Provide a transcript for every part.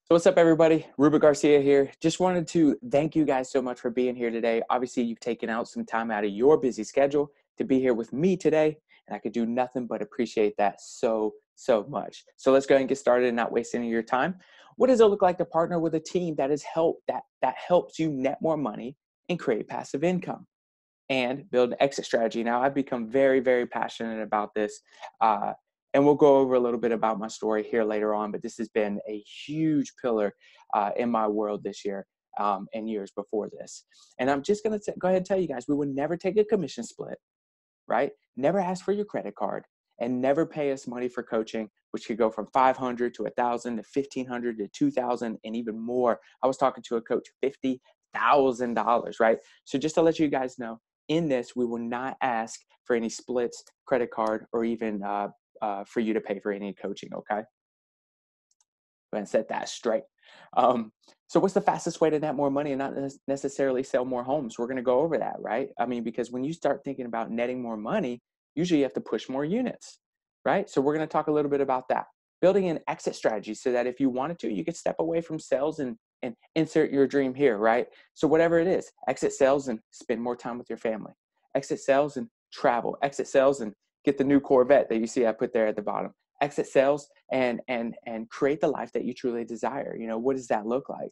So what's up, everybody? Ruben Garcia here. Just wanted to thank you guys so much for being here today. Obviously, you've taken out some time out of your busy schedule to be here with me today, and I could do nothing but appreciate that so much. So let's go ahead and get started and not waste any of your time. What does it look like to partner with a team that helps you net more money and create passive income and build an exit strategy? Now, I've become very passionate about this. And we'll go over a little bit about my story here later on, but this has been a huge pillar in my world this year and years before this. And I'm just going to go ahead and tell you guys, we would never take a commission split, right? Never ask for your credit card and never pay us money for coaching, which could go from 500 to 1,000 to 1,500 to 2,000 and even more. I was talking to a coach, $50,000, right? So just to let you guys know, in this, we will not ask for any splits, credit card, or even for you to pay for any coaching, okay? Go ahead and set that straight. So what's the fastest way to net more money and not necessarily sell more homes? We're going to go over that, right? I mean, because when you start thinking about netting more money, usually you have to push more units, right? So we're going to talk a little bit about that. Building an exit strategy so that if you wanted to, you could step away from sales and insert your dream here, right? So whatever it is, exit sales and spend more time with your family. Exit sales and travel. Exit sales and get the new Corvette that you see I put there at the bottom. Exit sales and create the life that you truly desire. You know, what does that look like?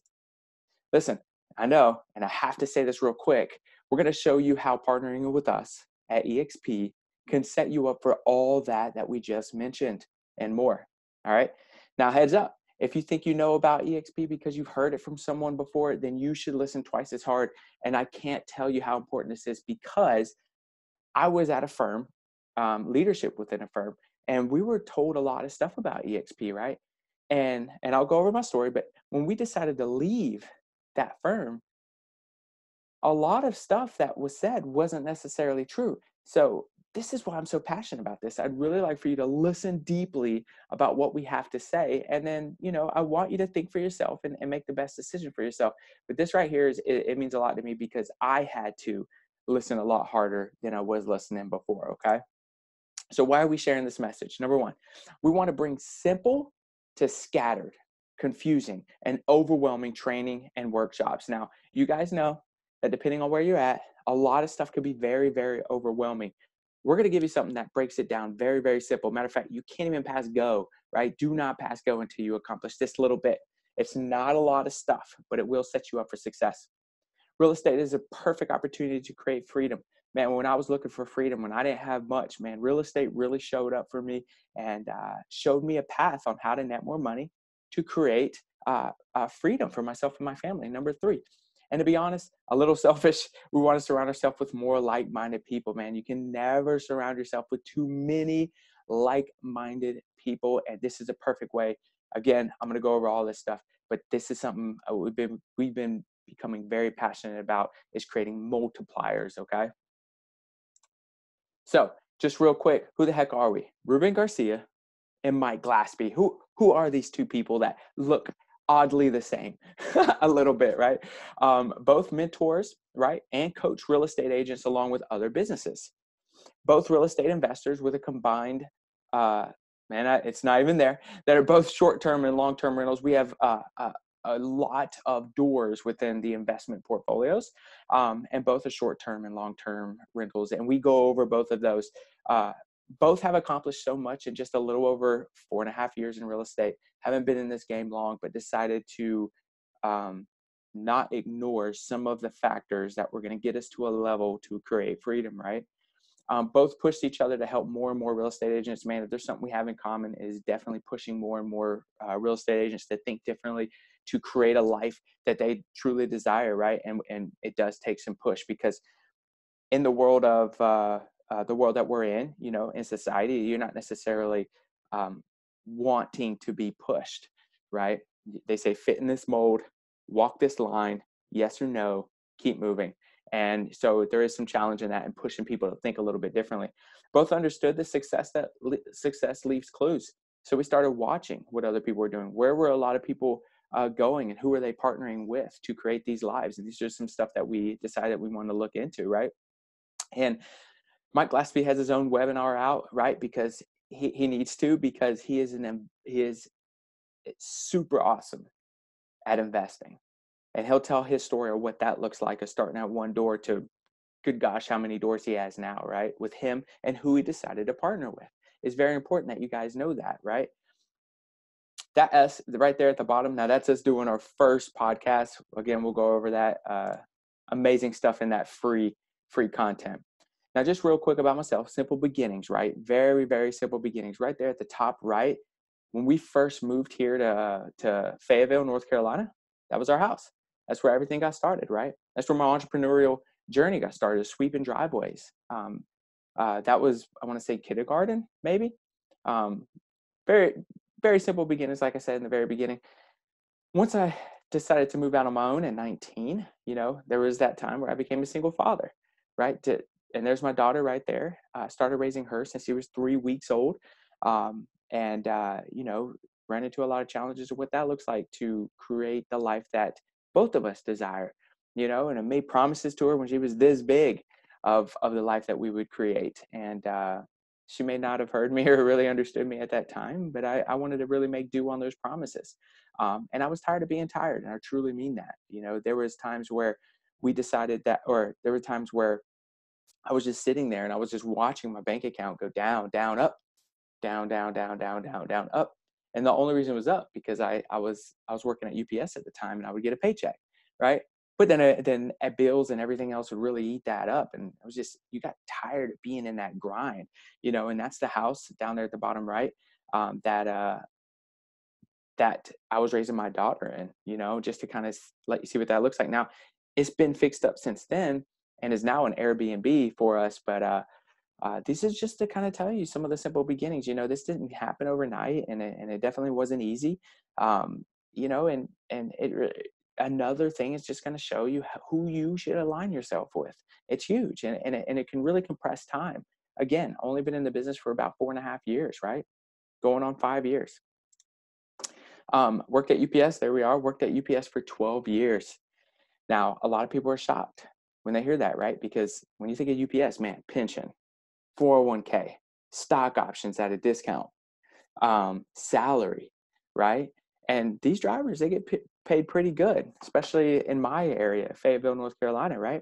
Listen, I know, and I have to say this real quick. We're going to show you how partnering with us at eXp can set you up for all that we just mentioned and more. All right. Now, heads up. If you think you know about eXp because you've heard it from someone before, then you should listen twice as hard. And I can't tell you how important this is because I was at a firm, leadership within a firm, and we were told a lot of stuff about eXp, right? And I'll go over my story, but when we decided to leave that firm, a lot of stuff that was said wasn't necessarily true. So this is why I'm so passionate about this. I'd really like for you to listen deeply about what we have to say. And then, you know, I want you to think for yourself and make the best decision for yourself. But this right here it means a lot to me because I had to listen a lot harder than I was listening before, okay? So why are we sharing this message? Number one, we want to bring simple to scattered, confusing, and overwhelming training and workshops. Now, you guys know that depending on where you're at, a lot of stuff could be very overwhelming. We're going to give you something that breaks it down very simple. Matter of fact, you can't even pass go, right? Do not pass go until you accomplish this little bit. It's not a lot of stuff, but it will set you up for success. Real estate is a perfect opportunity to create freedom. Man, when I was looking for freedom, when I didn't have much, man, real estate really showed up for me and showed me a path on how to net more money to create freedom for myself and my family. Number three, and to be honest, a little selfish, we want to surround ourselves with more like-minded people, man. You can never surround yourself with too many like-minded people, and this is a perfect way. Again, I'm going to go over all this stuff, but this is something we've been becoming very passionate about is creating multipliers, okay? So just real quick, who the heck are we? Ruben Garcia and Mike Glaspie. Who are these two people that look oddly the same a little bit, right? Both mentors, right? And coach real estate agents along with other businesses. Both real estate investors with a combined, it's not even there, that are both short-term and long-term rentals. We have a lot of doors within the investment portfolios, and both are short-term and long-term rentals. And we go over both of those. Both have accomplished so much in just a little over 4.5 years in real estate. Haven't been in this game long, but decided to not ignore some of the factors that were going to get us to a level to create freedom, right? Both pushed each other to help more and more real estate agents. Man, if there's something we have in common, is definitely pushing more and more real estate agents to think differently, to create a life that they truly desire, right? And it does take some push because in the world of the world that we're in, you know, in society, you're not necessarily wanting to be pushed, right? They say fit in this mold, walk this line, yes or no, keep moving. And so there is some challenge in that and pushing people to think a little bit differently. Both understood the success leaves clues. So we started watching what other people were doing. Where were a lot of people going and who are they partnering with to create these lives? And these are some stuff that we decided we want to look into, right? And Mike Glaspie has his own webinar out, right? Because he needs to, because he is super awesome at investing. And he'll tell his story of what that looks like of starting at one door to good gosh, how many doors he has now, right? With him and who he decided to partner with. It's very important that you guys know that, right? That S right there at the bottom. Now that's us doing our first podcast. Again, we'll go over that. Amazing stuff in that free content. Now, just real quick about myself, simple beginnings, right? Very, very simple beginnings. Right there at the top right, when we first moved here to Fayetteville, North Carolina, that was our house. That's where everything got started, right? That's where my entrepreneurial journey got started, sweeping driveways. That was, I want to say, kindergarten, maybe. Um, very, very simple beginnings, like I said in the very beginning. Once I decided to move out on my own at 19, there was that time where I became a single father, right? And there's my daughter right there. I started raising her since she was 3 weeks old. And ran into a lot of challenges of what that looks like to create the life that both of us desire, and I made promises to her when she was this big of the life that we would create. And she may not have heard me or really understood me at that time, but I wanted to really make do on those promises. And I was tired of being tired. And I truly mean that. There was times where we decided that, or there were times where I was just sitting there and I was just watching my bank account go down, down, up, down, down, down, down, down, down, up. And the only reason it was up because I was working at UPS at the time and I would get a paycheck, right? But then at bills and everything else would really eat that up, and it was just you got tired of being in that grind, And that's the house down there at the bottom right, that I was raising my daughter in, just to kind of let you see what that looks like. Now, it's been fixed up since then and is now an Airbnb for us, but this is just to kind of tell you some of the simple beginnings. This didn't happen overnight, and it definitely wasn't easy. And another thing is just going to show you who you should align yourself with. It's huge, and it can really compress time. Again, only been in the business for about 4.5 years, right? Going on 5 years. Worked at UPS. There we are. Worked at UPS for 12 years. Now, a lot of people are shocked when they hear that, right? Because when you think of UPS, man, pension, 401k, stock options at a discount, salary, right? And these drivers, they get paid pretty good, especially in my area, Fayetteville, North Carolina, right?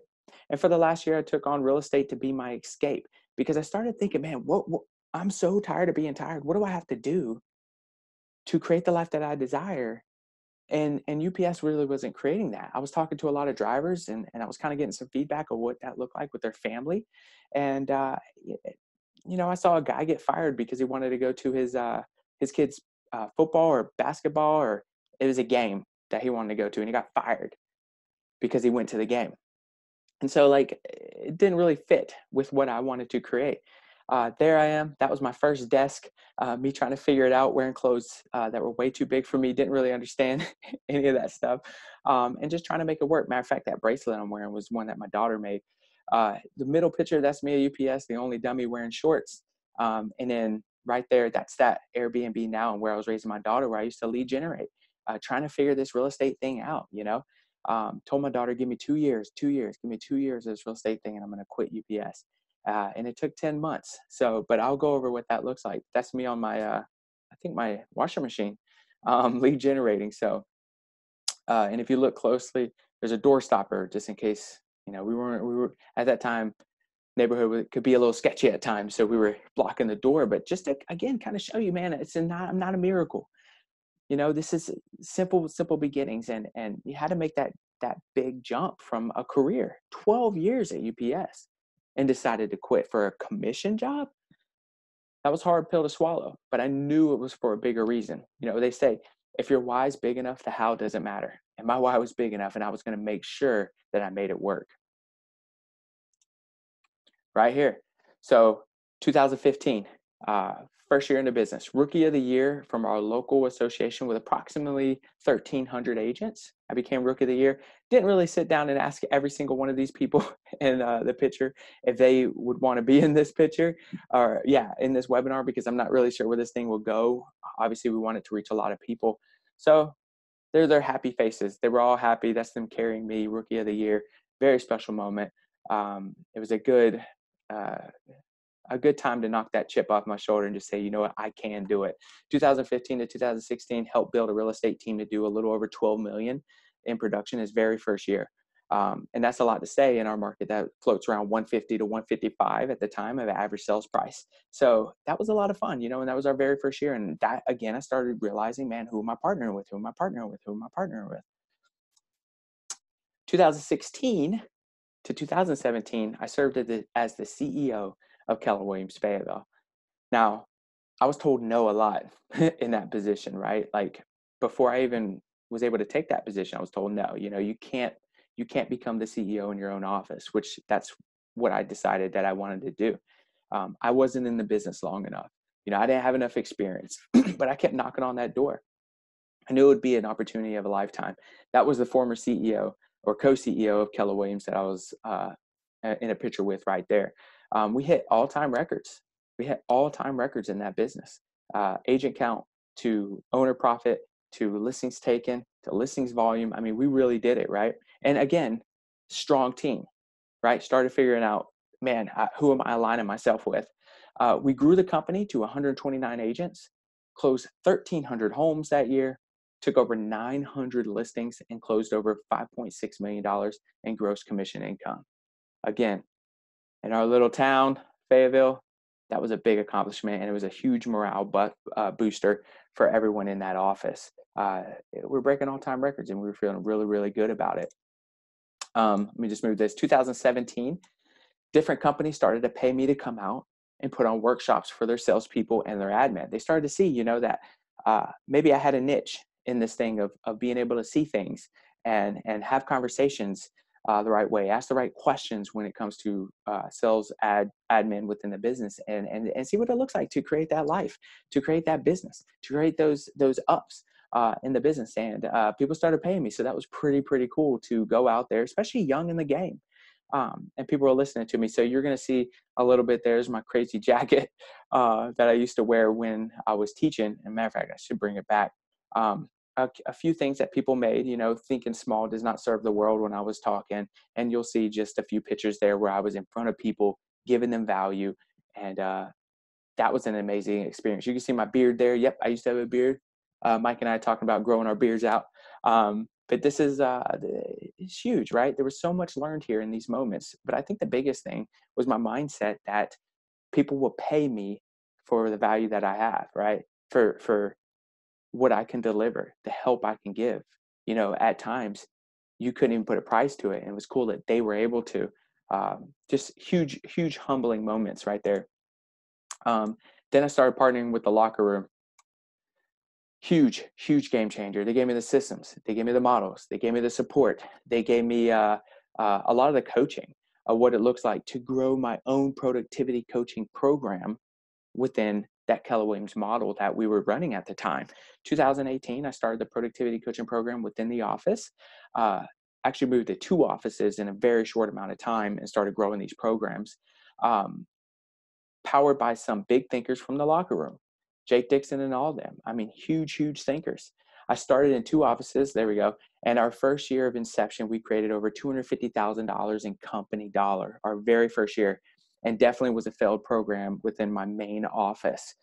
And for the last year, I took on real estate to be my escape because I started thinking, man, what I'm so tired of being tired. What do I have to do to create the life that I desire? And UPS really wasn't creating that. I was talking to a lot of drivers, and I was kind of getting some feedback of what that looked like with their family. And I saw a guy get fired because he wanted to go to his kid's football or basketball, or it was a game that he wanted to go to, and he got fired because he went to the game. And so, like, it didn't really fit with what I wanted to create. There I am. That was my first desk. Me trying to figure it out, wearing clothes that were way too big for me. Didn't really understand any of that stuff, and just trying to make it work. Matter of fact, that bracelet I'm wearing was one that my daughter made. The middle picture, that's me at UPS, the only dummy wearing shorts. And then right there, that's that Airbnb now, and where I was raising my daughter, where I used to lead generate, trying to figure this real estate thing out. Told my daughter, give me 2 years, give me 2 years of this real estate thing, and I'm going to quit UPS. And it took 10 months. So, but I'll go over what that looks like. That's me on my, I think my washer machine, lead generating. So, and if you look closely, there's a door stopper just in case, we were at that time, neighborhood could be a little sketchy at times. So we were blocking the door, but just to, again, kind of show you, man, I'm not a miracle. This is simple beginnings, and you had to make that big jump from a career, 12 years at UPS, and decided to quit for a commission job. That was a hard pill to swallow, but I knew it was for a bigger reason. They say if your why is big enough, the how doesn't matter. And my why was big enough, and I was going to make sure that I made it work. Right here. So 2015, first year in the business, rookie of the year from our local association with approximately 1,300 agents. I became rookie of the year. Didn't really sit down and ask every single one of these people in the picture if they would want to be in this picture or in this webinar, because I'm not really sure where this thing will go. Obviously, we want it to reach a lot of people. So they're their happy faces. They were all happy. That's them carrying me, rookie of the year. Very special moment. It was a good a good time to knock that chip off my shoulder and just say, you know what, I can do it. 2015 to 2016 helped build a real estate team to do a little over 12 million in production his very first year. And that's a lot to say in our market that floats around 150 to 155 at the time of average sales price. So that was a lot of fun, and that was our very first year. And that, again, I started realizing, man, who am I partnering with? Who am I partnering with? Who am I partnering with? 2016 to 2017, I served as the CEO of Keller Williams Fayetteville. Now, I was told no a lot in that position, right? Like before I even was able to take that position, I was told no. You can't become the CEO in your own office, which that's what I decided that I wanted to do. I wasn't in the business long enough. I didn't have enough experience, but I kept knocking on that door. I knew it would be an opportunity of a lifetime. That was the former CEO or co-CEO of Keller Williams that I was in a picture with right there. We hit all-time records. We hit all-time records in that business. Agent count to owner profit to listings taken to listings volume. I mean, we really did it, right? And again, strong team, right? Started figuring out, man, who am I aligning myself with? We grew the company to 129 agents, closed 1,300 homes that year, took over 900 listings, and closed over $5.6 million in gross commission income. Again, in our little town, Fayetteville, that was a big accomplishment, and it was a huge morale booster for everyone in that office. We're breaking all-time records, and we were feeling really, really good about it. Let me just move this. 2017, different companies started to pay me to come out and put on workshops for their salespeople and their admin. They started to see, that maybe I had a niche in this thing of being able to see things and have conversations the right way, ask the right questions when it comes to sales admin within the business, and see what it looks like to create that life, to create that business, to create those ups in the business. And people started paying me. So that was pretty cool to go out there, especially young in the game. And people are listening to me. So you're going to see a little bit. There's my crazy jacket that I used to wear when I was teaching. And matter of fact, I should bring it back. A few things that people made, thinking small does not serve the world when I was talking. And you'll see just a few pictures there where I was in front of people, giving them value. And that was an amazing experience. You can see my beard there. Yep, I used to have a beard. Mike and I talking about growing our beards out. But this is it's huge, right? There was so much learned here in these moments. But I think the biggest thing was my mindset that people will pay me for the value that I have, right? For what I can deliver, the help I can give. At times you couldn't even put a price to it. And it was cool that they were able to. Just huge humbling moments right there. Then I started partnering with the locker room. Huge game changer. They gave me the systems. They gave me the models. They gave me the support. They gave me a lot of the coaching of what it looks like to grow my own productivity coaching program within that Keller Williams model that we were running at the time. 2018, I started the productivity coaching program within the office. Actually moved to 2 offices in a very short amount of time and started growing these programs. Powered by some big thinkers from the locker room, Jake Dixon and all of them. I mean, huge thinkers. I started in 2 offices. There we go. And our first year of inception, we created over $250,000 in company dollar, our very first year. And definitely was a failed program within my main office.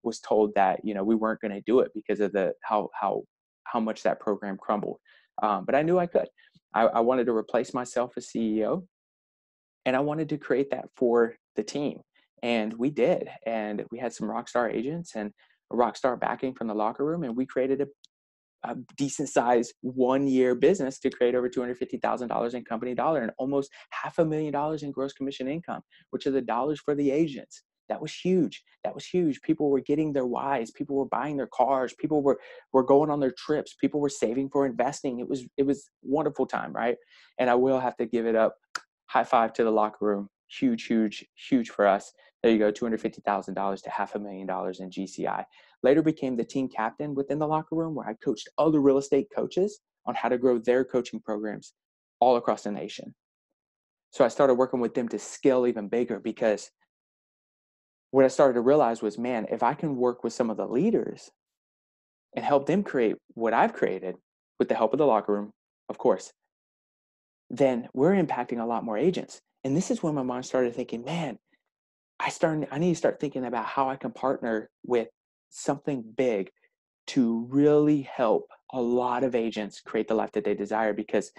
Was told that, we weren't going to do it because of how much that program crumbled. But I knew I could. I wanted to replace myself as CEO, and I wanted to create that for the team. And we did. And we had some rock star agents and a rock star backing from the locker room. And we created a decent sized 1-year business to create over $250,000 in company dollar and almost $500,000 in gross commission income, which are the dollars for the agents. That was huge. People were getting their whys. People were buying their cars. People were going on their trips. People were saving for investing. It was wonderful time, right? And I will have to give it up. High five to the locker room. Huge for us. There you go, $250,000 to $500,000 in GCI. Later became the team captain within the locker room, where I coached other real estate coaches on how to grow their coaching programs all across the nation. So I started working with them to scale even bigger, because what I started to realize was, man, if I can work with some of the leaders and help them create what I've created with the help of the locker room, of course, then we're impacting a lot more agents. And this is when my mind started thinking, man, I need to start thinking about how I can partner with something big to really help a lot of agents create the life that they desire. Because,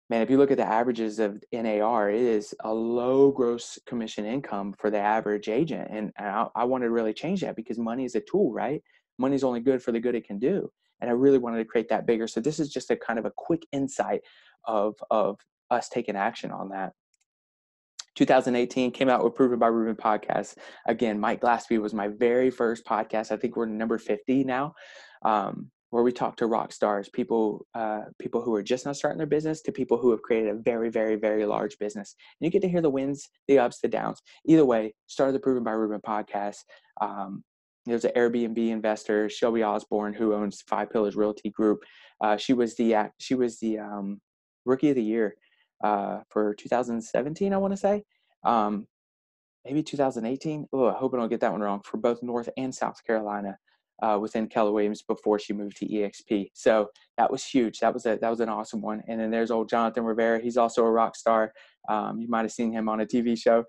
man, if you look at the averages of NAR, it is a low gross commission income for the average agent. And I wanted to really change that, because money is a tool, right? Money is only good for the good it can do. And I really wanted to create that bigger. So this is just a kind of a quick insight of us taking action on that. 2018 came out with Proven by Ruben podcast. Again, Mike Glassby was my very first podcast. I think we're number 50 now, where we talk to rock stars, people who are just now starting their business to people who have created a very, very, very large business. And you get to hear the wins, the ups, the downs. Either way, started the Proven by Ruben podcast. There's an Airbnb investor, Shelby Osborne, who owns Five Pillars Realty Group. She was the rookie of the year for 2017, I want to say. Maybe 2018. Oh, I hope I don't get that one wrong. For both North and South Carolina, within Keller Williams, before she moved to eXp. So that was huge. That was an awesome one. And then there's old Jonathan Rivera. He's also a rock star. You might have seen him on a TV show.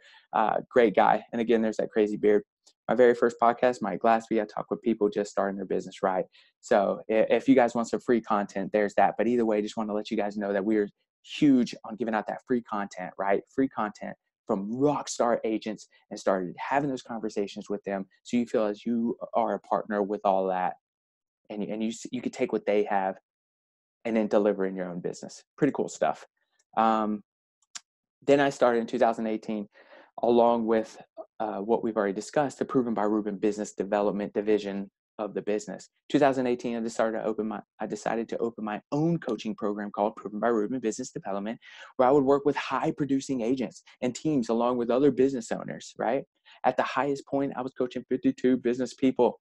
Great guy. And again, there's that crazy beard. My very first podcast, Mike Glassby, I talk with people just starting their business right. So if you guys want some free content, there's that. But either way, just want to let you guys know that we're huge on giving out that free content, right? Free content from rock star agents, and started having those conversations with them. So you feel as you are a partner with all that, and you could take what they have and then deliver in your own business. Pretty cool stuff. Then I started in 2018, along with what we've already discussed, the Proven by Ruben business development division of the business. 2018, I decided to open my own coaching program called Proven by Ruben Business Development, where I would work with high producing agents and teams along with other business owners, right? At the highest point, I was coaching 52 business people.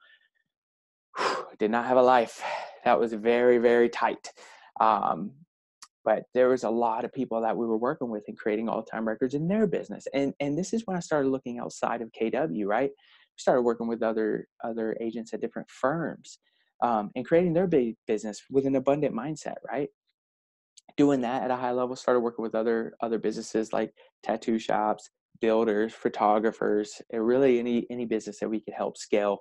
Did not have a life. That was very, very tight. But there was a lot of people that we were working with and creating all-time records in their business. And this is when I started looking outside of KW, right? We started working with other agents at different firms, and creating their big business with an abundant mindset, right? Doing that at a high level, started working with other businesses like tattoo shops, builders, photographers, and really any business that we could help scale.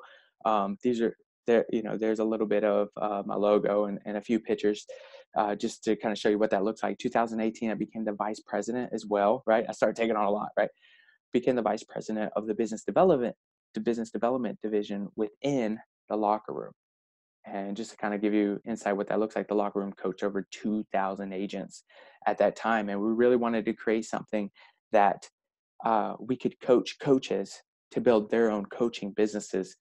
These are there, there's a little bit of my logo and a few pictures, just to kind of show you what that looks like. 2018, I became the vice president as well, right? I started taking on a lot, right? Became the vice president of the business development division within the locker room. And just to kind of give you insight what that looks like, the locker room coached over 2,000 agents at that time. And we really wanted to create something that we could coach coaches to build their own coaching businesses.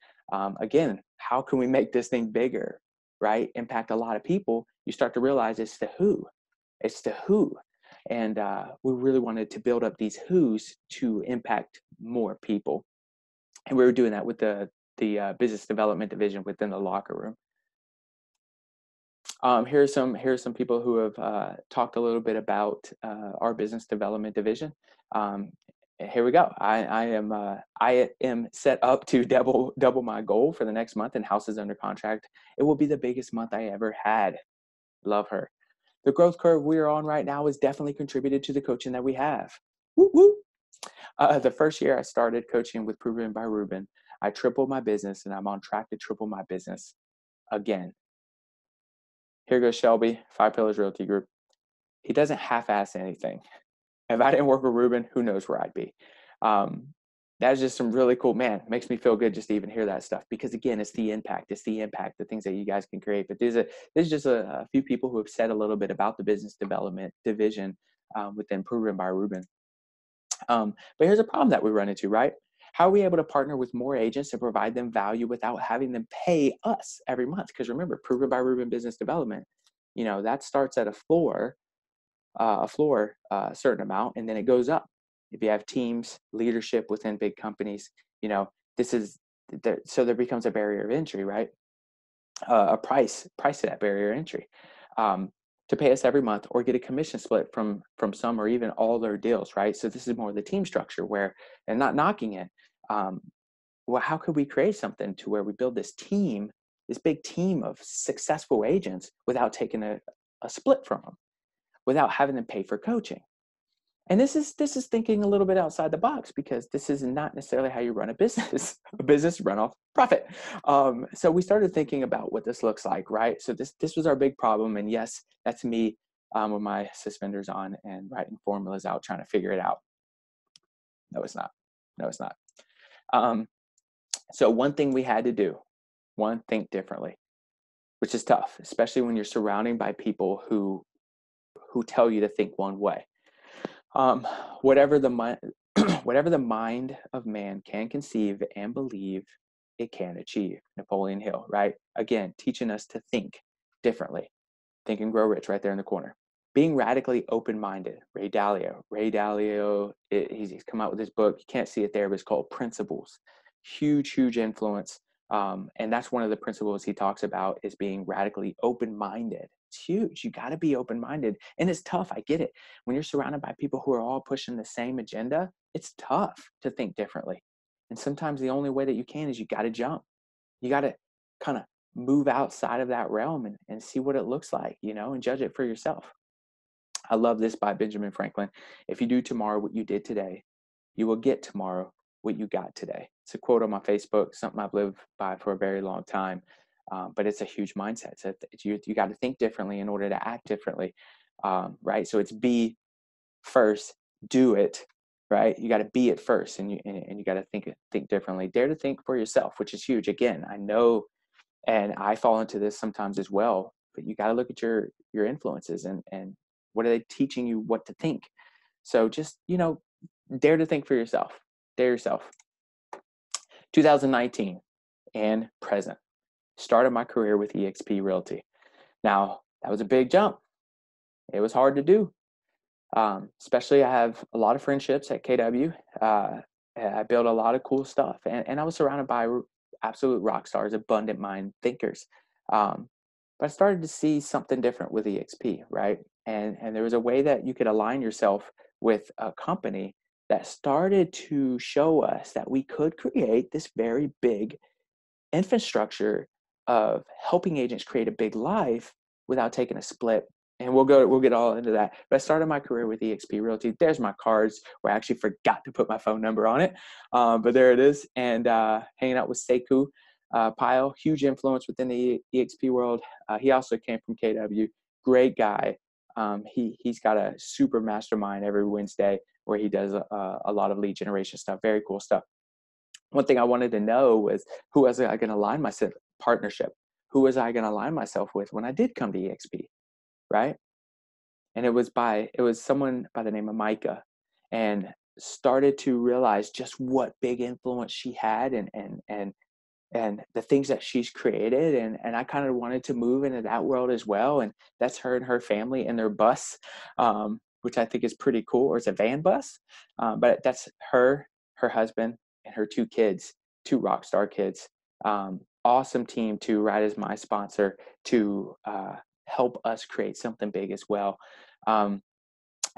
Again, how can we make this thing bigger, right? Impact a lot of people. You start to realize it's the who. It's the who. And we really wanted to build up these who's to impact more people. And we were doing that with the business development division within the locker room. Here are some people who have talked a little bit about our business development division. Here we go. I am set up to double my goal for the next month in houses under contract. It will be the biggest month I ever had. Love her. The growth curve we are on right now has definitely contributed to the coaching that we have. Woo woo. The first year I started coaching with Proven by Ruben, I tripled my business, and I'm on track to triple my business again. Here goes Shelby, Five Pillars Realty Group. He doesn't half-ass anything. If I didn't work with Ruben, who knows where I'd be. That's just some really cool, man, makes me feel good just to even hear that stuff, because again, it's the impact, the things that you guys can create. But there's just a few people who have said a little bit about the business development division within Proven by Ruben. But here's a problem that we run into, right? How are we able to partner with more agents to provide them value without having them pay us every month? Because remember, Proven by Ruben Business Development, that starts at a certain amount, and then it goes up. If you have teams, leadership within big companies, so there becomes a barrier of entry, right? A price to that barrier of entry. To pay us every month or get a commission split from some or even all their deals, right? So this is more the team structure where, and not knocking it, well, how could we create something to where we build this big team of successful agents without taking a split from them, without having them pay for coaching? And this is thinking a little bit outside the box, because this is not necessarily how you run a business. A business run off profit. So we started thinking about what this looks like, right? So this was our big problem, and yes, that's me with my suspenders on and writing formulas out, trying to figure it out. No, it's not. No, it's not. Um, so one thing we had to do, one, think differently, which is tough, especially when you're surrounded by people who tell you to think one way. Um, whatever the mind, whatever the mind of man can conceive and believe, it can achieve. Napoleon Hill, right? Again, teaching us to think differently. Think and Grow Rich, right there in the corner. Being radically open-minded. Ray Dalio. He's come out with this book. You can't see it there, but it's called Principles. Huge influence. And that's one of the principles he talks about, is being radically open-minded. It's huge. You got to be open-minded. And it's tough. I get it. When you're surrounded by people who are all pushing the same agenda, it's tough to think differently. And sometimes the only way that you can is you got to jump. You got to kind of move outside of that realm and see what it looks like, and judge it for yourself. I love this by Benjamin Franklin. If you do tomorrow what you did today, you will get tomorrow what you got today. It's a quote on my Facebook, something I've lived by for a very long time. But it's a huge mindset. So you got to think differently in order to act differently, right? So it's be first, do it, right? You got to be it first, and you got to think differently. Dare to think for yourself, which is huge. Again, I know, and I fall into this sometimes as well, but you got to look at your influences and what are they teaching you what to think. So just, dare to think for yourself. Dare yourself. 2019 and present. Started my career with eXp Realty. Now, that was a big jump. It was hard to do. Especially I have a lot of friendships at KW. I built a lot of cool stuff, and I was surrounded by absolute rock stars, abundant mind thinkers. But I started to see something different with eXp, right? And there was a way that you could align yourself with a company that started to show us that we could create this very big infrastructure of helping agents create a big life without taking a split. And we'll get all into that. But I started my career with eXp Realty. There's my cards, where I actually forgot to put my phone number on it. But there it is. And hanging out with Sekou Pyle, huge influence within the eXp world. He also came from KW. Great guy. He's got a super mastermind every Wednesday where he does a lot of lead generation stuff. Very cool stuff. One thing I wanted to know was, who was I going to align myself partnership? Who was I going to align myself with when I did come to eXp, right? And it was someone by the name of Micah, and started to realize just what big influence she had, and the things that she's created, and I kind of wanted to move into that world as well. And that's her and her family and their bus, which I think is pretty cool. Or it's a van bus, but that's her husband, and her two kids, two rock star kids. Awesome team to ride as my sponsor to help us create something big as well.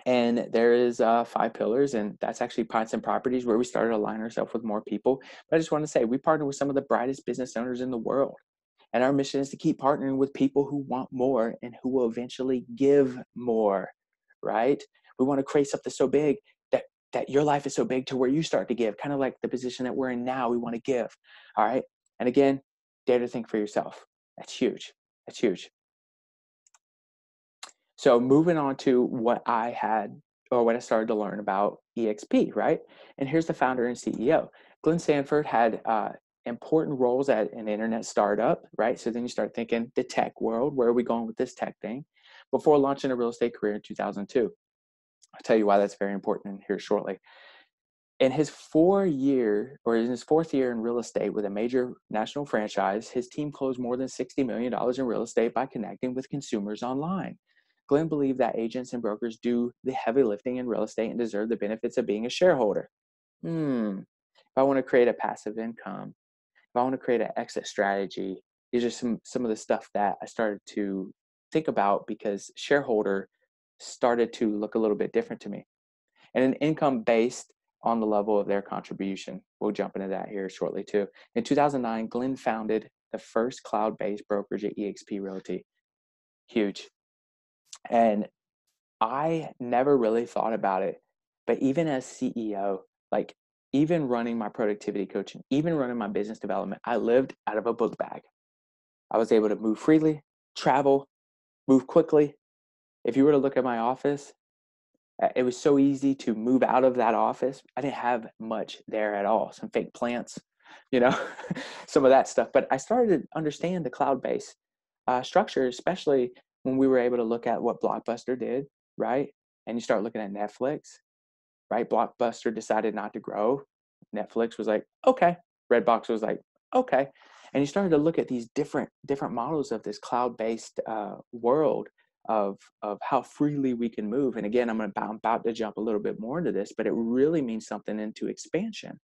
And there is 5 pillars, and that's actually Pints and Properties, where we started to align ourselves with more people. But I just want to say, we partner with some of the brightest business owners in the world. And our mission is to keep partnering with people who want more and who will eventually give more, right? We want to create something so big that your life is so big to where you start to give, kind of like the position that we're in now. We want to give, all right? And again, dare to think for yourself. That's huge. That's huge. So moving on to what I had, or what I started to learn about eXp, right? And here's the founder and CEO. Glenn Sanford had important roles at an internet startup, right? So then you start thinking the tech world, where are we going with this tech thing? Before launching a real estate career in 2002. I'll tell you why that's very important here shortly. In his 4th year in real estate with a major national franchise, his team closed more than $60 million in real estate by connecting with consumers online. Glenn believed that agents and brokers do the heavy lifting in real estate and deserve the benefits of being a shareholder. If I want to create a passive income, if I want to create an exit strategy, these are some of the stuff that I started to think about, because shareholder started to look a little bit different to me. And an income based on the level of their contribution. We'll jump into that here shortly too. In 2009, Glenn founded the first cloud-based brokerage at eXp Realty. Huge. And I never really thought about it But even as CEO, like even running my productivity coaching, even running my business development, I lived out of a book bag. I was able to move freely, travel, move quickly. If you were to look at my office, it was so easy to move out of that office. I didn't have much there at all. Some fake plants, you know, some of that stuff. But I started to understand the cloud-based structure, especially when we were able to look at what Blockbuster did, right? And you start looking at Netflix, right? Blockbuster decided not to grow. Netflix was like, okay. Redbox was like, okay. And you started to look at these different models of this cloud-based world of how freely we can move. And again, I'm about to jump a little bit more into this, but it really means something into expansion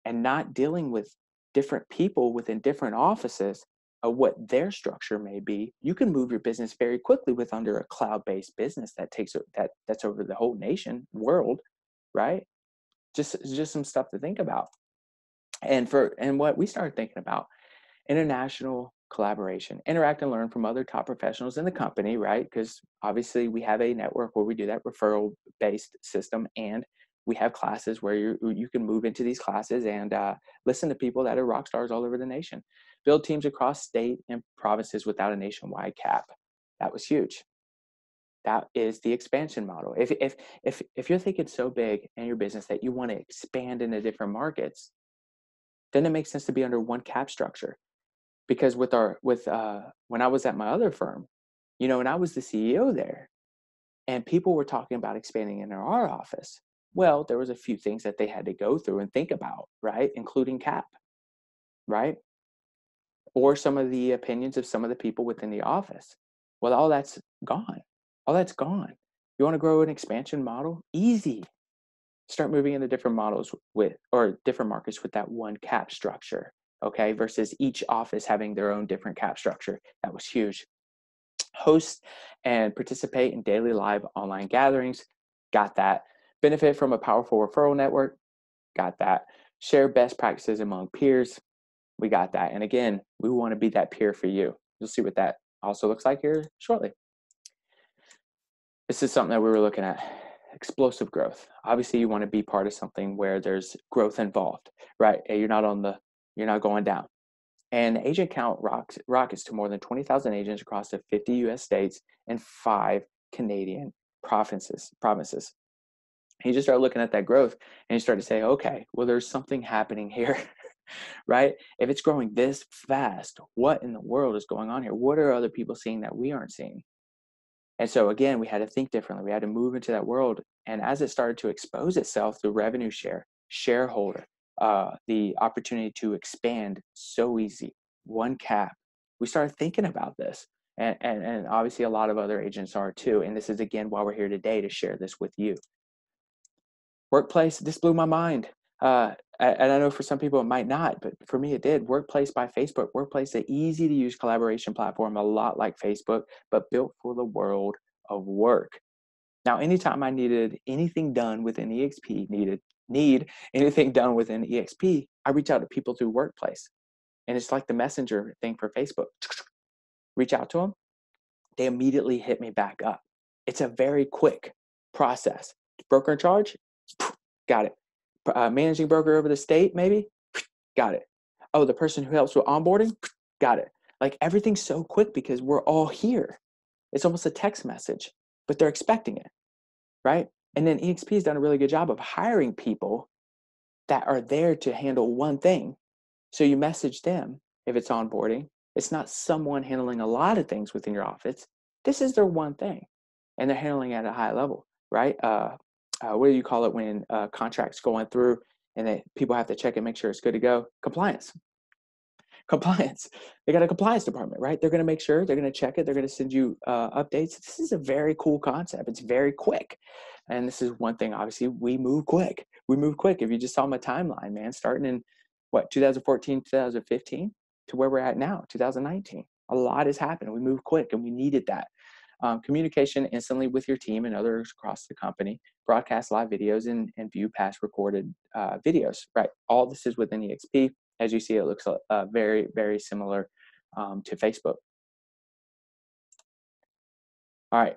and not dealing with different people within different offices of what their structure may be. You can move your business very quickly with under a cloud-based business that's over the whole nation world, right? Just some stuff to think about. And what we started thinking about, international collaboration, interact and learn from other top professionals in the company, right? Because obviously we have a network where we do that referral based system, and we have classes where you can move into these classes and listen to people that are rock stars all over the nation. Build teams across state and provinces without a nationwide cap. That was huge. That is the expansion model. If you're thinking so big in your business that you want to expand into different markets, then it makes sense to be under one cap structure. Because when I was at my other firm, and I was the CEO there, and people were talking about expanding into our office. Well, there was a few things that they had to go through and think about, right? Including cap, right? Or some of the opinions of some of the people within the office. Well, all that's gone. All that's gone. You want to grow an expansion model? Easy. Start moving into different models or different markets with that one cap structure, okay, versus each office having their own different cap structure. That was huge. Host and participate in daily live online gatherings. Got that. Benefit from a powerful referral network. Got that. Share best practices among peers. We got that. And again, we want to be that peer for you. You'll see what that also looks like here shortly. This is something that we were looking at. Explosive growth. Obviously, you want to be part of something where there's growth involved, right? You're not going down. And agent count rockets to more than 20,000 agents across the 50 U.S. states and 5 Canadian provinces. And you just start looking at that growth and you start to say, okay, well, there's something happening here, right? If it's growing this fast, what in the world is going on here? What are other people seeing that we aren't seeing? And so again, we had to think differently. We had to move into that world. And as it started to expose itself through revenue share, shareholder, the opportunity to expand so easy, one cap, we started thinking about this. And obviously a lot of other agents are too. And this is again why we're here today to share this with you. Workplace, this blew my mind. And I know for some people it might not, but for me it did. Workplace by Facebook. Workplace, an easy to use collaboration platform, a lot like Facebook, but built for the world of work. Now, anytime I needed anything done within eXp, need anything done within eXp, I reach out to people through Workplace. And it's like the messenger thing for Facebook. Reach out to them, they immediately hit me back up. It's a very quick process. Broker in charge, got it. Managing broker over the state, maybe, got it. Oh, the person who helps with onboarding, got it. Like everything's so quick because we're all here. It's almost a text message, but they're expecting it, right? And then eXp has done a really good job of hiring people that are there to handle one thing. So you message them if it's onboarding. It's not someone handling a lot of things within your office. This is their one thing, and they're handling it at a high level, right? What do you call it when contracts going through and that people have to check and make sure it's good to go? Compliance. They got a compliance department, right? They're going to make sure, they're going to check it, they're going to send you updates. This is a very cool concept. It's very quick. And this is one thing, obviously, we move quick. If you just saw my timeline, man, starting in 2014, 2015 to where we're at now, 2019. A lot has happened. We move quick and we needed that. Communication instantly with your team and others across the company, broadcast live videos and view past recorded videos, right? All this is within eXp. As you see, it looks very, very similar to Facebook. All right,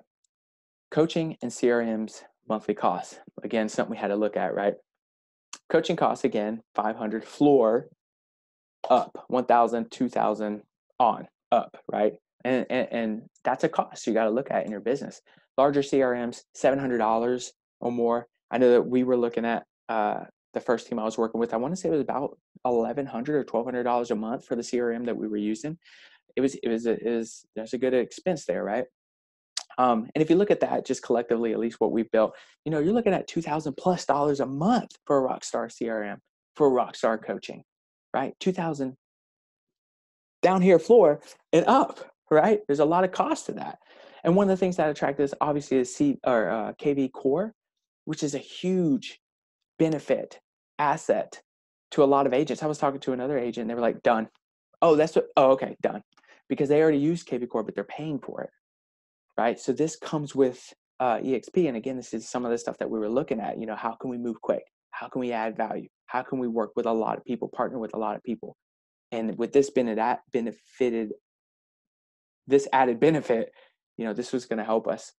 coaching and CRMs monthly costs. Again, something we had to look at, right? Coaching costs, again, 500 floor up, 1,000, 2,000 on up, right? And that's a cost you got to look at in your business. Larger CRMs, $700 or more. I know that we were looking at the first team I was working with. I want to say it was about $1,100 or $1,200 a month for the CRM that we were using. There's a good expense there, right? And if you look at that, just collectively, at least what we've built, you're looking at $2,000+ a month for a Rockstar CRM, for Rockstar coaching, right? 2,000 down here floor and up, right? There's a lot of cost to that. And one of the things that attracted us obviously is KV Core, which is a huge benefit asset to a lot of agents. I was talking to another agent and they were like, done. Oh, okay, done. Because they already use KV Core, but they're paying for it, right? So this comes with eXp. And again, this is some of the stuff that we were looking at. How can we move quick? How can we add value? How can we work with a lot of people, partner with a lot of people? And with this this added benefit, this was going to help us.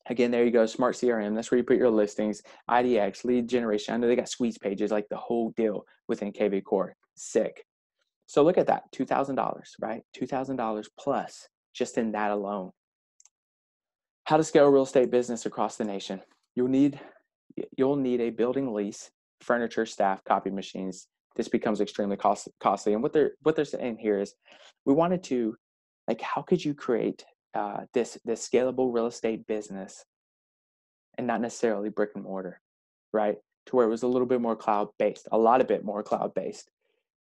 Again, there you go, Smart CRM. That's where you put your listings, IDX, lead generation. I know they got squeeze pages, like the whole deal within KV Core. Sick. So look at that, $2,000, right? $2,000 plus just in that alone. How to scale a real estate business across the nation. You'll need a building lease, furniture, staff, copy machines. This becomes extremely costly. And what they're saying here is, we wanted to, how could you create this scalable real estate business and not necessarily brick and mortar, right? To where it was a little bit more cloud-based, a lot of bit more cloud-based,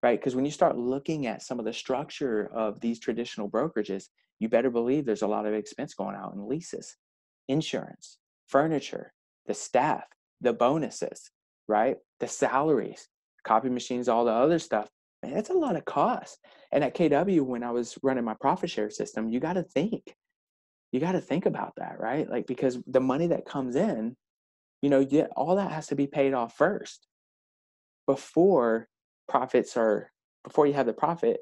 right? Because when you start looking at some of the structure of these traditional brokerages, you better believe there's a lot of expense going out in leases, insurance, furniture, the staff, the bonuses, right? The salaries, copy machines, all the other stuff. Man, that's a lot of cost. And at KW, when I was running my profit share system, you got to think about that, right? Because the money that comes in, all that has to be paid off first before you have the profit.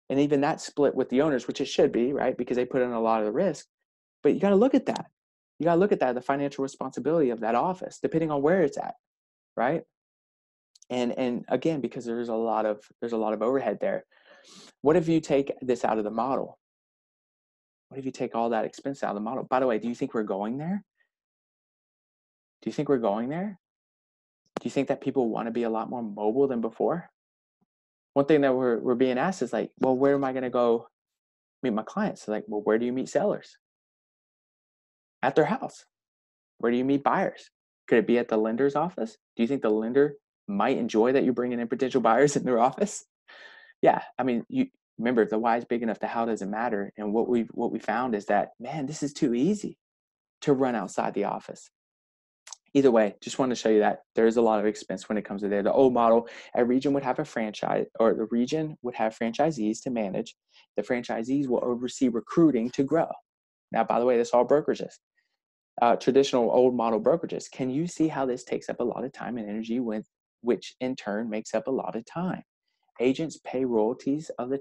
And even that's split with the owners, which it should be, right? Because they put in a lot of the risk. But you got to look at that. The financial responsibility of that office, depending on where it's at, right? And again, because there's a lot of overhead there. What if you take this out of the model? What if you take all that expense out of the model? By the way, do you think we're going there? Do you think we're going there? Do you think that people want to be a lot more mobile than before? One thing that we're being asked is well, where am I going to go meet my clients? So well, where do you meet sellers? At their house. Where do you meet buyers? Could it be at the lender's office? Do you think the lender might enjoy that you're bringing in potential buyers in their office? Yeah, I mean, you remember, if the why is big enough, the how doesn't matter. And what we found is that, man, this is too easy to run outside the office. Either way, just wanted to show you that there is a lot of expense when it comes to there. The old model, a region would have a franchise, or the region would have franchisees to manage. The franchisees will oversee recruiting to grow. Now, by the way, that's all brokerages. Traditional old model brokerages. Can you see how this takes up a lot of time and energy, which in turn makes up a lot of time? Agents pay royalties to the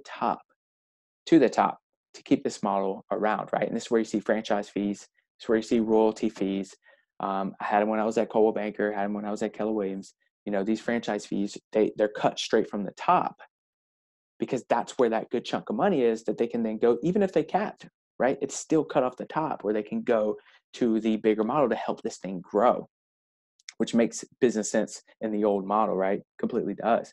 top to keep this model around, right? And this is where you see franchise fees. This is where you see royalty fees. I had them when I was at Coldwell Banker, had them when I was at Keller Williams. These franchise fees, they're cut straight from the top, because that's where that good chunk of money is that they can then go, even if they capped, right? It's still cut off the top where they can go to the bigger model to help this thing grow, which makes business sense in the old model, right? Completely does.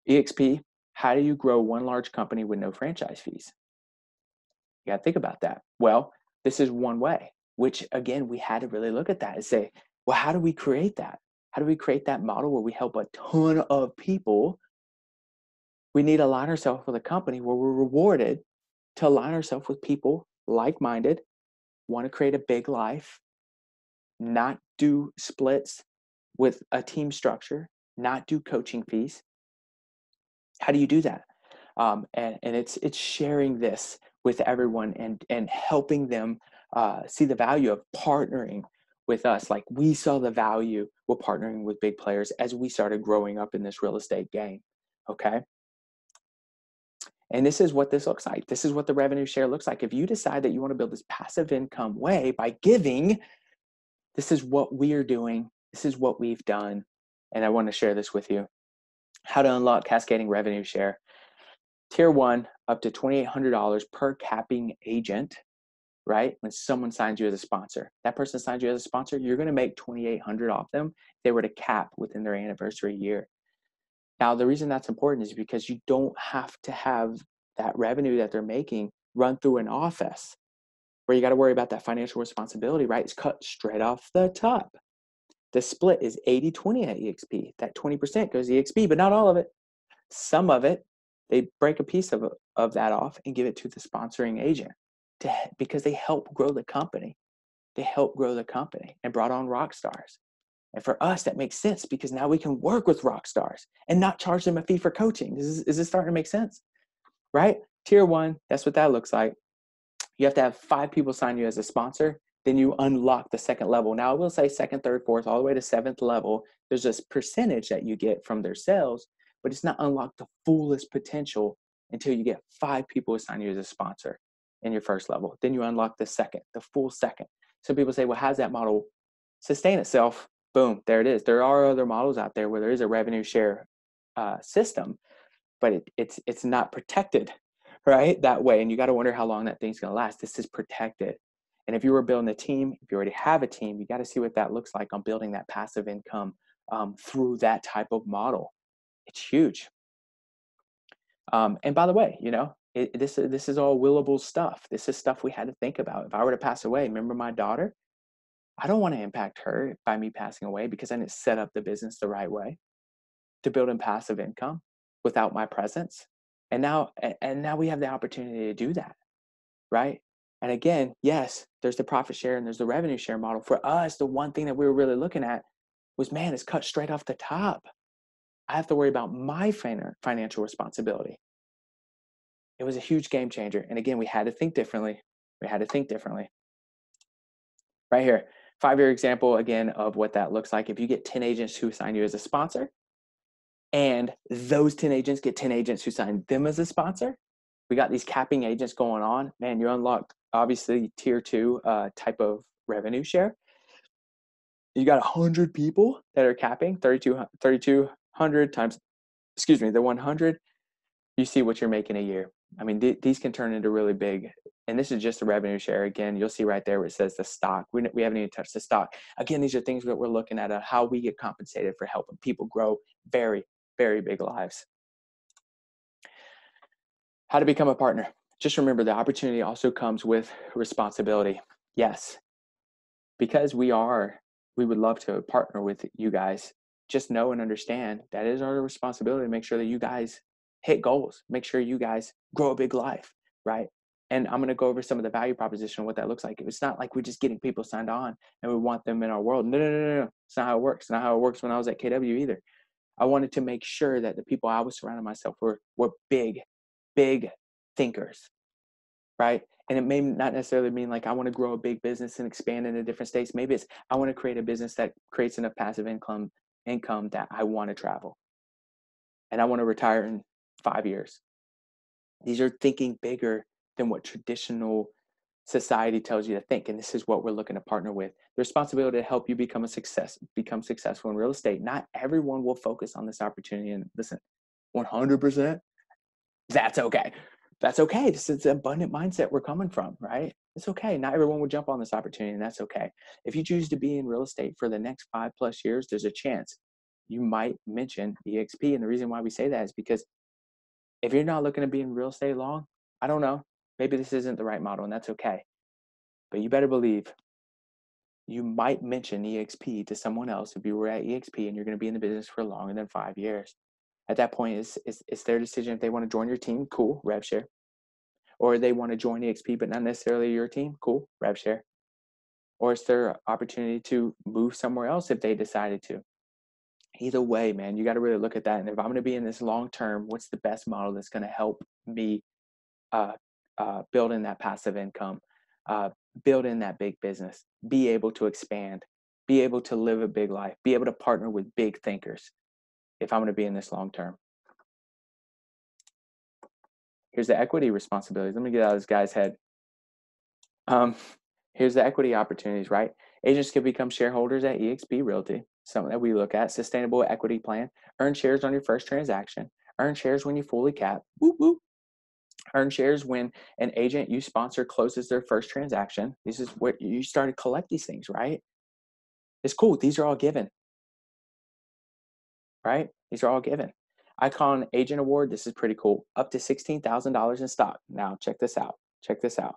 eXp, how do you grow one large company with no franchise fees? You got to think about that. Well, this is one way, which again, we had to really look at that and say, well, how do we create that? How do we create that model where we help a ton of people? We need to align ourselves with a company where we're rewarded to align ourselves with people like-minded, want to create a big life, not do splits with a team structure, not do coaching fees. How do you do that? And it's sharing this with everyone and helping them see the value of partnering with us. Like we saw the value with partnering with big players as we started growing up in this real estate game. Okay. And this is what this looks like. This is what the revenue share looks like. If you decide that you want to build this passive income way by giving, This is what we're doing. This is what we've done. And I want to share this with you. How to unlock cascading revenue share. Tier 1, up to $2,800 per capping agent, right? When someone signs you as a sponsor, that person signs you as a sponsor, you're going to make $2,800 off them if they were to cap within their anniversary year. Now, the reason that's important is because you don't have to have that revenue that they're making run through an office where you got to worry about that financial responsibility, right? It's cut straight off the top. The split is 80-20 at eXp. That 20% goes to eXp, but not all of it. Some of it, they break a piece of that off and give it to the sponsoring agent because they help grow the company. They help grow the company and brought on rock stars. And for us, that makes sense because now we can work with rock stars and not charge them a fee for coaching. Is this starting to make sense? Right? Tier 1, that's what that looks like. You have to have 5 people sign you as a sponsor. Then you unlock the second level. Now, I will say second, third, fourth, all the way to 7th level. There's this percentage that you get from their sales, but it's not unlocked the fullest potential until you get 5 people who sign you as a sponsor in your first level. Then you unlock the second, the full second. Some people say, well, how does that model sustain itself? Boom, there it is. There are other models out there where there is a revenue share system, but it's not protected, right? That way. And you got to wonder how long that thing's going to last. This is protected. And if you were building a team, if you already have a team, you got to see what that looks like on building that passive income through that type of model. It's huge. And by the way, this is all willable stuff. This is stuff we had to think about. If I were to pass away, remember my daughter? I don't want to impact her by me passing away because I didn't set up the business the right way to build in passive income without my presence. And now we have the opportunity to do that, right? And again, yes, there's the profit share and there's the revenue share model. For us, the one thing that we were really looking at was, man, it's cut straight off the top. I have to worry about my financial responsibility. It was a huge game changer. And again, we had to think differently. Right here, 5-year example again of what that looks like. If you get 10 agents who sign you as a sponsor, and those 10 agents get 10 agents who sign them as a sponsor, we got these capping agents going on. Man, you unlocked obviously tier 2 type of revenue share. You got 100 people that are capping 3,200 times, the 100. You see what you're making a year. I mean, these can turn into really big. And this is just a revenue share. Again, you'll see right there where it says the stock. We haven't even touched the stock. Again, these are things that we're looking at how we get compensated for helping people grow very, very big lives. How to become a partner. Just remember, the opportunity also comes with responsibility. Yes, because we would love to partner with you guys. Just know and understand that is our responsibility to make sure that you guys hit goals, make sure you guys grow a big life, right? And I'm going to go over some of the value proposition, what that looks like. It's not like we're just getting people signed on and we want them in our world. No. It's not how it works. It's not how it works when I was at KW either. I wanted to make sure that the people I was surrounding myself were big thinkers, right? And it may not necessarily mean like I want to grow a big business and expand into different states. Maybe it's I want to create a business that creates enough passive income that I want to travel. And I want to retire in 5 years. These are thinking bigger than what traditional society tells you to think. And this is what we're looking to partner with. The responsibility to help you become successful in real estate. Not everyone will focus on this opportunity. And listen, 100%, that's okay. That's okay. This is the abundant mindset we're coming from, right? It's okay. Not everyone will jump on this opportunity, and that's okay. If you choose to be in real estate for the next 5+ years, there's a chance you might mention eXp. And the reason why we say that is because if you're not looking to be in real estate long, I don't know, maybe this isn't the right model, and that's okay. But you better believe you might mention eXp to someone else if you were at eXp and you're going to be in the business for longer than 5 years. At that point, it's their decision. If they want to join your team, cool, rev share. Or they want to join eXp, but not necessarily your team, cool, rev share. Or it's their opportunity to move somewhere else if they decided to. Either way, man, you got to really look at that. And if I'm going to be in this long term, what's the best model that's going to help me build in that passive income, build in that big business, be able to expand, be able to live a big life, be able to partner with big thinkers if I'm going to be in this long term. Here's the equity responsibilities. Let me get out of this guy's head. Here's the equity opportunities, right? Agents can become shareholders at eXp Realty, something that we look at. Sustainable equity plan. Earn shares on your first transaction. Earn shares when you fully cap. Whoop, whoop. Earn shares when an agent you sponsor closes their first transaction. This is where you start to collect these things, right? It's cool. These are all given, right? These are all given. Icon Agent Award. This is pretty cool. Up to $16,000 in stock. Now, check this out. Check this out.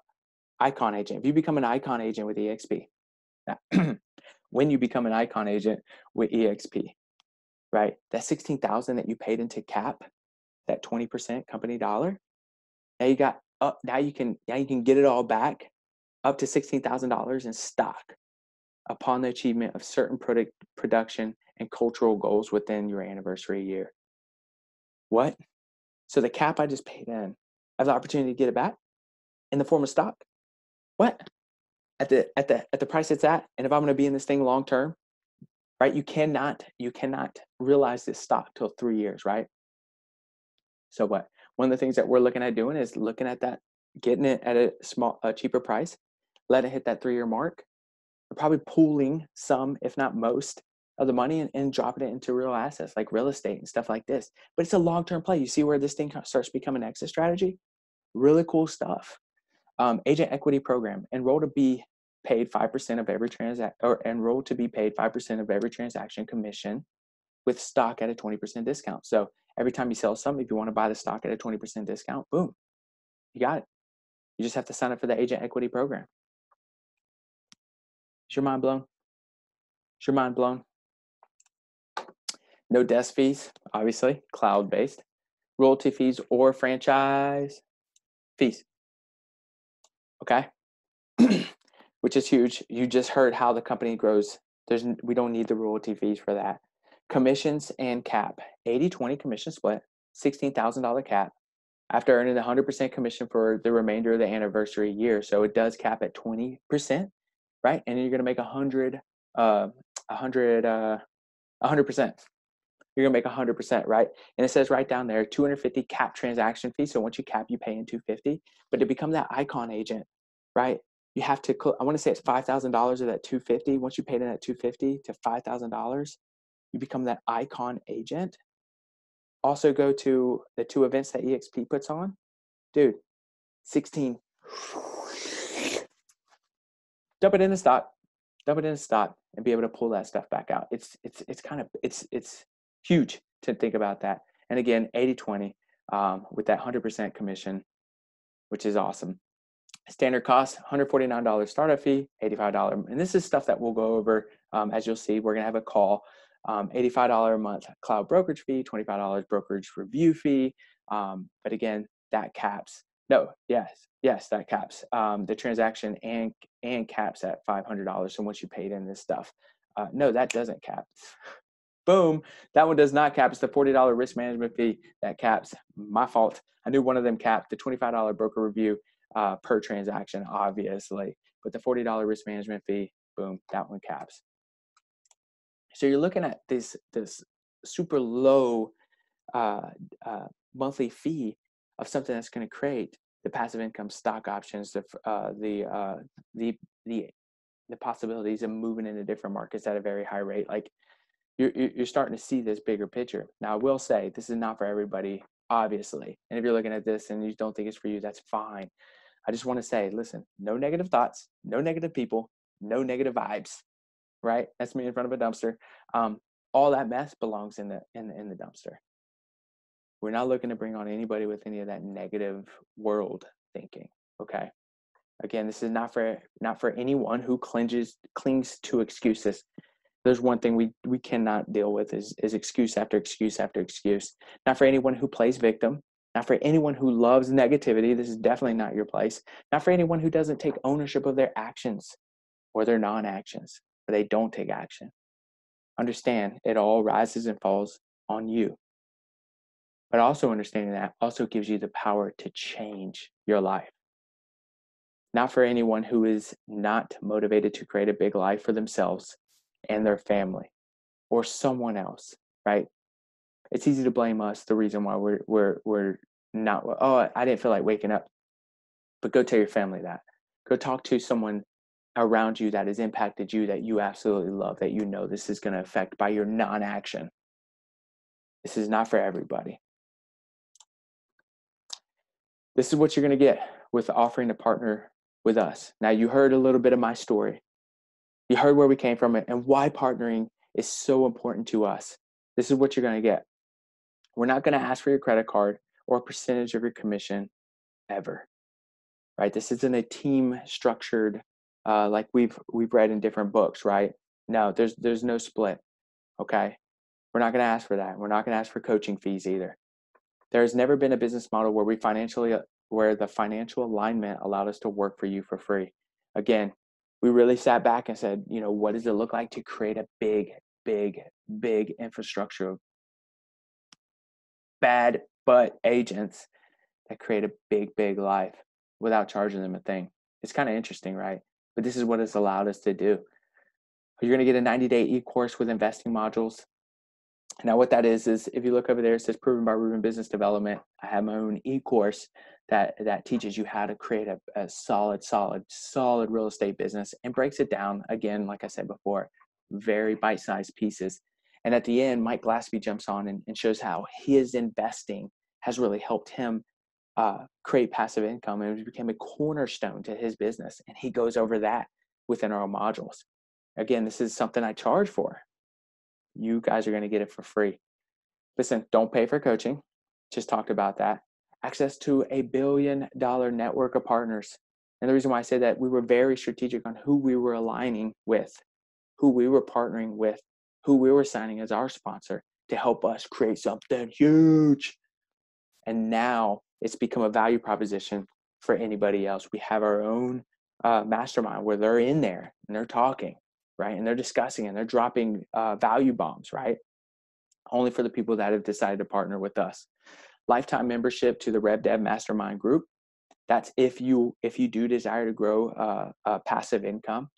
Icon Agent. If you become an Icon Agent with eXp, now, when you become an Icon Agent with eXp, right? That 16,000 that you paid into cap, that 20% company dollar. Now you got up. Now you can get it all back, up to $16,000 in stock upon the achievement of certain production and cultural goals within your anniversary year. What? So the cap I just paid in, I have the opportunity to get it back in the form of stock. What? At the price it's at, and if I'm going to be in this thing long term, right? You cannot realize this stock till 3 years, right? So what? One of the things that we're looking at doing is looking at that, getting it at a cheaper price, let it hit that 3-year mark. We're probably pooling some, if not most, of the money and dropping it into real assets like real estate and stuff like this. But it's a long-term play. You see where this thing starts becoming an exit strategy? Really cool stuff. Agent equity program. Enroll to be paid 5% of every enroll to be paid 5% of every transaction commission with stock at a 20% discount. So every time you sell something, if you want to buy the stock at a 20% discount, boom, you got it. You just have to sign up for the agent equity program. Is your mind blown? Is your mind blown? No desk fees, obviously, cloud-based. Royalty fees or franchise fees. Okay? Which is huge. You just heard how the company grows. We don't need the royalty fees for that. Commissions and cap. 80-20 commission split, $16,000 cap after earning the 100% commission for the remainder of the anniversary year. So it does cap at 20%, right? And you're going to make 100%. You're gonna make 100%, right? And it says right down there, 250 cap transaction fee. So once you cap, you pay in 250. But to become that Icon agent, right? You have to. I want to say it's $5,000 of that 250. Once you paid in that 250 to $5,000, you become that Icon agent. Also, go to the 2 events that eXp puts on, dude. 16. Dump it in the stock. Dump it in the stock and be able to pull that stuff back out. It's huge to think about that. And again, 80-20 with that 100% commission, which is awesome. Standard cost, $149 startup fee, $85. And this is stuff that we'll go over. As you'll see, we're going to have a call. $85 a month cloud brokerage fee, $25 brokerage review fee. But again, that caps. No, yes, that caps the transaction and caps at $500. So once you paid in this stuff, no, that doesn't cap. Boom, that one does not cap. It's the $40 risk management fee that caps. My fault. I knew one of them capped the $25 broker review per transaction, obviously, but the $40 risk management fee, boom, that one caps. So you're looking at this super low monthly fee of something that's going to create the passive income, stock options, the possibilities of moving into different markets at a very high rate. Like you're starting to see this bigger picture. Now, I will say this is not for everybody, obviously. And if you're looking at this and you don't think it's for you, that's fine. I just want to say, listen, no negative thoughts, no negative people, no negative vibes. Right? That's me in front of a dumpster. All that mess belongs in the dumpster. We're not looking to bring on anybody with any of that negative world thinking. Okay. Again, this is not for anyone who clings to excuses. There's one thing we cannot deal with is excuse after excuse after excuse. Not for anyone who plays victim. Not for anyone who loves negativity. This is definitely not your place. Not for anyone who doesn't take ownership of their actions or their non-actions. They don't take action. Understand it all rises and falls on you. But also understanding that also gives you the power to change your life. Not for anyone who is not motivated to create a big life for themselves and their family or someone else, right? It's easy to blame us, the reason why we're not, oh, I didn't feel like waking up. But go tell your family that. Go talk to someone around you that has impacted you that you absolutely love, that you know this is going to affect by your non-action. This is not for everybody. This is what you're going to get with offering to partner with us. Now, you heard a little bit of my story. You heard where we came from and why partnering is so important to us. This is what you're going to get. We're not going to ask for your credit card or a percentage of your commission ever, right? This isn't a team structured like we've read in different books, right? No, there's no split, okay? We're not going to ask for that. We're not going to ask for coaching fees either. There's never been a business model where the financial alignment allowed us to work for you for free. Again, we really sat back and said, what does it look like to create a big infrastructure of bad but agents that create a big life without charging them a thing? It's kind of interesting, right? But this is what it's allowed us to do. You're going to get a 90-day e-course with investing modules. Now, what that is if you look over there, it says Proven by Ruben Business Development. I have my own e-course that teaches you how to create a solid real estate business and breaks it down, again, like I said before, very bite-sized pieces. And at the end, Mike Glaspie jumps on and shows how his investing has really helped him create passive income, and it became a cornerstone to his business. And he goes over that within our modules. Again, this is something I charge for. You guys are going to get it for free. Listen, don't pay for coaching. Just talked about that. Access to a $1 billion network of partners. And the reason why I say that, we were very strategic on who we were aligning with, who we were partnering with, who we were signing as our sponsor to help us create something huge. And now it's become a value proposition for anybody else. We have our own mastermind where they're in there and they're talking, right? And they're discussing and they're dropping value bombs, right? Only for the people that have decided to partner with us. Lifetime membership to the RevDev Mastermind group. That's if you do desire to grow passive income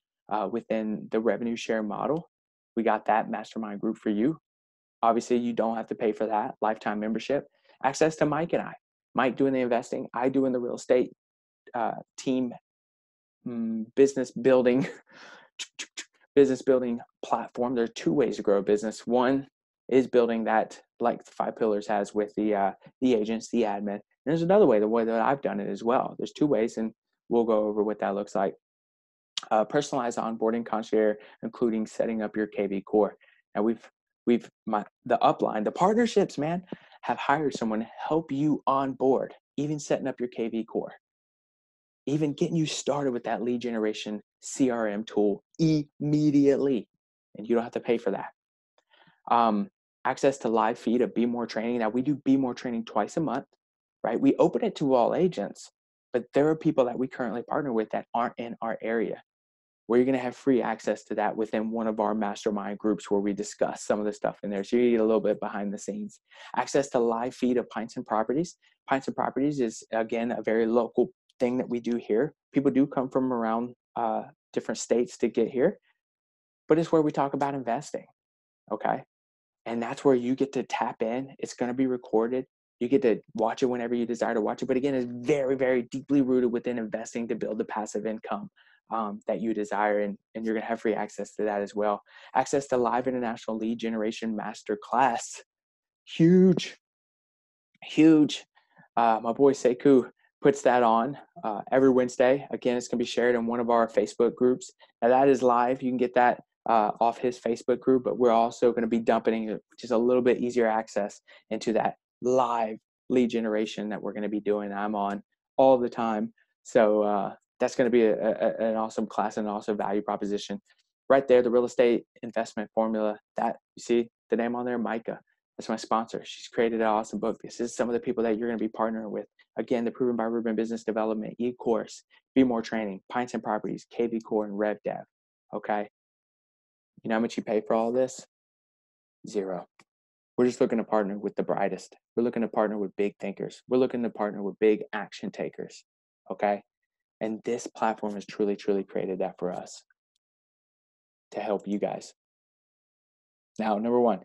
within the revenue share model. We got that mastermind group for you. Obviously, you don't have to pay for that. Lifetime membership. Access to Mike and I. Mike doing the investing, I doing the real estate team business building platform. There are two ways to grow a business. One is building that, like the 5 pillars has with the agents, the admin. And there's another way, the way that I've done it as well. There's two ways, and we'll go over what that looks like. Personalized onboarding concierge, including setting up your KV core. Now the upline, the partnerships, man, have hired someone to help you onboard, even setting up your KV core, even getting you started with that lead generation CRM tool immediately. And you don't have to pay for that. Access to live feed of Be More training. Now, we do Be More training twice a month, right? We open it to all agents, but there are people that we currently partner with that aren't in our area, where you're going to have free access to that within one of our mastermind groups where we discuss some of the stuff in there. So you get a little bit behind the scenes. Access to live feed of Pints and Properties. Pints and Properties is, again, a very local thing that we do here. People do come from around different states to get here, but it's where we talk about investing, okay? And that's where you get to tap in. It's going to be recorded. You get to watch it whenever you desire to watch it. But again, it's very, very deeply rooted within investing to build the passive income that you desire. And you're going to have free access to that as well. Access to live international lead generation masterclass. Huge. My boy Sekou puts that on every Wednesday. Again, it's going to be shared in one of our Facebook groups. Now that is live. You can get that off his Facebook group, but we're also going to be dumping just a little bit easier access into that live lead generation that we're going to be doing. I'm on all the time. So that's going to be an awesome class and also value proposition. Right there, the real estate investment formula, that you see the name on there, Micah. That's my sponsor. She's created an awesome book. This is some of the people that you're going to be partnering with. Again, the Proven by Ruben Business Development e-course, Be More training, Pints and Properties, KV Core, and RevDev. Okay. You know how much you pay for all this? Zero. We're just looking to partner with the brightest. We're looking to partner with big thinkers. We're looking to partner with big action takers. Okay. And this platform has truly created that for us to help you guys. Now, number one,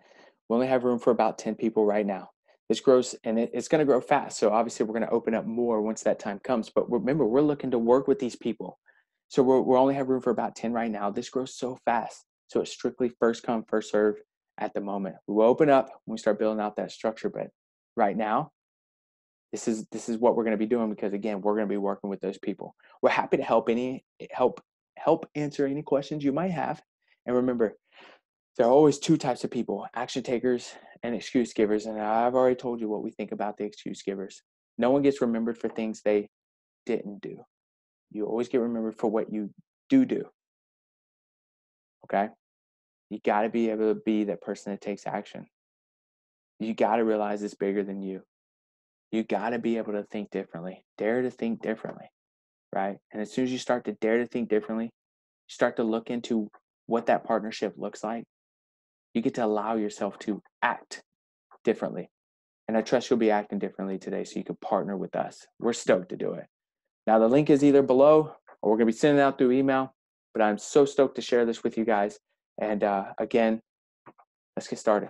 we only have room for about 10 people right now. This grows, and it's going to grow fast. So obviously we're going to open up more once that time comes. But remember, we're looking to work with these people. So we're only have room for about 10 right now. This grows so fast. So it's strictly first come, first serve at the moment. We will open up when we start building out that structure, but right now, this is what we're going to be doing because again, we're going to be working with those people. We're happy to help answer any questions you might have. And remember, there are always two types of people, action takers and excuse givers. And I've already told you what we think about the excuse givers. No one gets remembered for things they didn't do. You always get remembered for what you do. Okay? You got to be able to be that person that takes action. You got to realize it's bigger than you. You got to be able to think differently. Dare to think differently, right? And as soon as you start to dare to think differently, you start to look into what that partnership looks like. You get to allow yourself to act differently. And I trust you'll be acting differently today so you can partner with us. We're stoked to do it. Now, the link is either below or we're going to be sending it out through email. But I'm so stoked to share this with you guys. And again, let's get started.